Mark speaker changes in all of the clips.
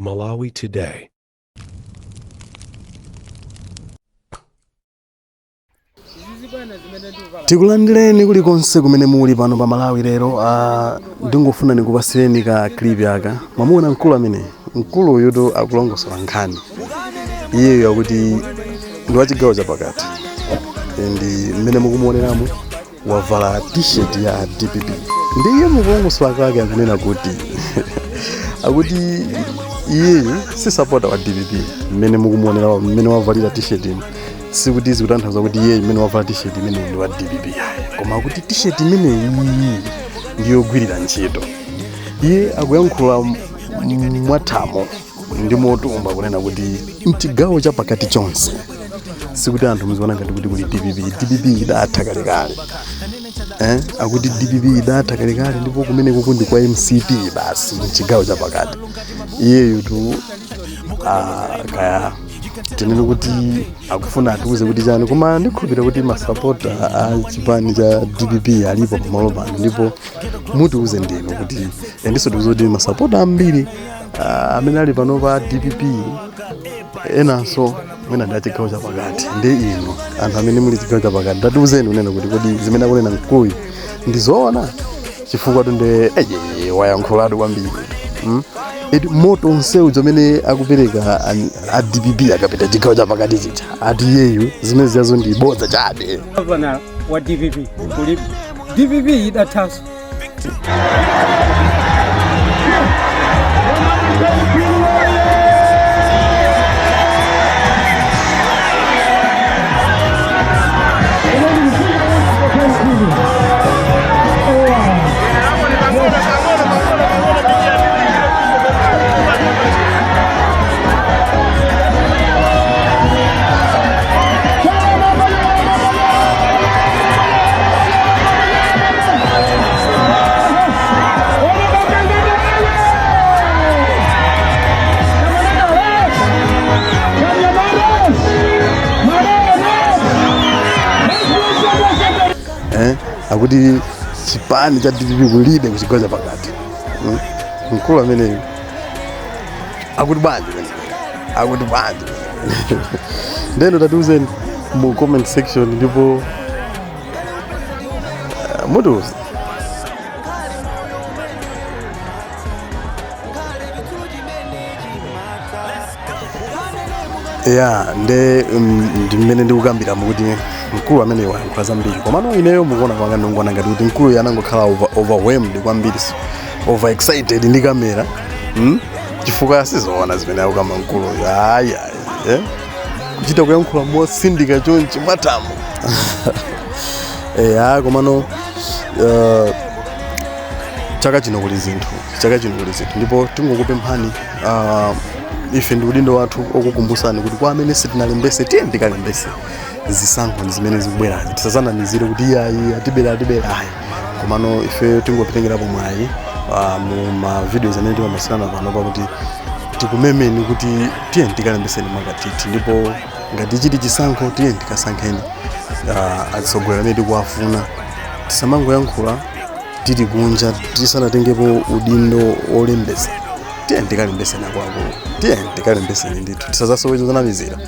Speaker 1: Malawi Today.
Speaker 2: Tikulandireni kulikonse kumene muli pano pa Malawi lero. Ndingofuna nikupasireni ka clip yaka mwamuna mkulu amene mkulu yuto akulongosola nkhani iyeyo akuti ndi wachigawo chapakati ndi mmene mukumuoneramo wavala t-shirt ya DPP ndiye mukulongosola kwake akunena kuti akuti iyeyo si supporter wa DPP mmene mukumuonera mmene wavalira t-shirt sikuti zikutanthauza kuti iyeyo mmene wavala t-shirt imene ndi wa DPP koma akuti t-shirt imene iyi ndiyo gwirira ntchito. Iye akuyankhula mwathamo ndi motumba kunena kuti mchigawo chapakati chonse sikuti anthu muziona ngati kuti kuli DPP idatha kalekale. Akuti DPP idatha kalekale ndipo kumene kukundi kwa MCP basi mchigawo chapakati. Iyeyo tu kaya tinene kuti akufuna atiuze kuti chani koma ndikhulupirira kuti masapota a chipani cha DPP alipo pamalo pano ndipo mutiuze ndinu kuti ndiso tiuze kuti masapota ambiri amene ali pano pa DPP enanso mwina ndi achigawo chapakati ndi ino anthu amene muli chigawo chapakati tatiuzeni unena kuti kodi zimene akunena mkuluyu ndizoona chifukwa tunde wayankhulatu kwambiri. Eti moto onsewu zomene akupereka a DPP akapita chigawo chapakati chicha ati yeyu zimene ziyazo ndi bodza chabe.
Speaker 3: Governor wa DPP kuli DPP idathaso
Speaker 2: akuti chipani cha DPP kulibe kuchigawo chapakati. Mkulu amene akuti bwanji ndeno tatiuzeni mu comment section ndipo mutiuze. Ndimene ndikukambiramo kuti mkulu amene wayankhula zambiri komano ineyo mukuona kwanga ndikuona ngati kuti mkulu anangokhala overwhelmed kwambiri over excited ndi kamera chifukwa sizoona zimene akukamba mkuluyo kuchita kuyankhula mosindika chonchi mwathamo. Komano chaka chino kuli zinthu ndipo tingokupemphani ife ndi udindo wathu okukumbusani kuti kwa amene sitinalembese tiye ndikalembese zisankho zimene zikubwerazi tisazanamizire kuti iyayi atibera komano ife tingopitengerapo mwayi mu ma videos amene timamasirana pano pakuti tikumemeni kuti tiye ndikalembeseni makatiti ndipo ngati chiti chisankho tiye ndikasankheni azitsogolera amene tikuwafuna tisamangoyankhula tili kunja tisanatengepo udindo olembesa tiye ndikalembeseni akuluakulu tiye ndikalembeseni ndithu tisazasoweza zanamizira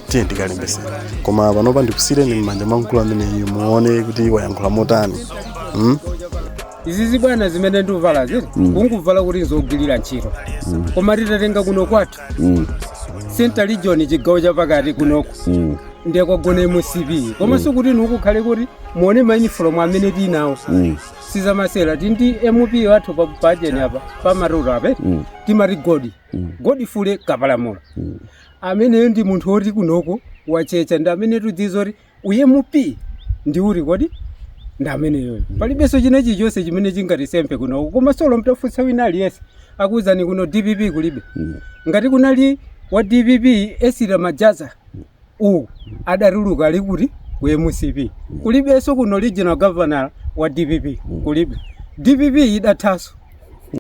Speaker 2: tiye ndikalembeseni koma panopa ndikusireni m'manja mwa mkulu amene muone kuti wayankhula motani.
Speaker 3: izizi bwana zimene ndikuvala ziri kunguvala kuti nzogwirira ntchito koma titatenga kuno kwathu Central Region chigawo chapakati kunoko ndiye kwagona MCP koma sikuti nukukhale kuti muone manifrom amene tinawo sizamasera tindi MP wathu pa budget apa pa maruro ape timati godi fule kapalamula amene ndi munthu oti kunoko wachecha ndi amene tudzizori uye MP ndi uri kodi ndi amene yoyo palibenso chinechi chonse chimene chingati sempe kunoko koma solo mtafunsa wina aliyese akuzani kuno DPP kulibe ngati kunali wa DPP esira majaza adaruluka ali kuti ku MCP kulibenso kuno regional governor wa DPP kulibe DPP idathaso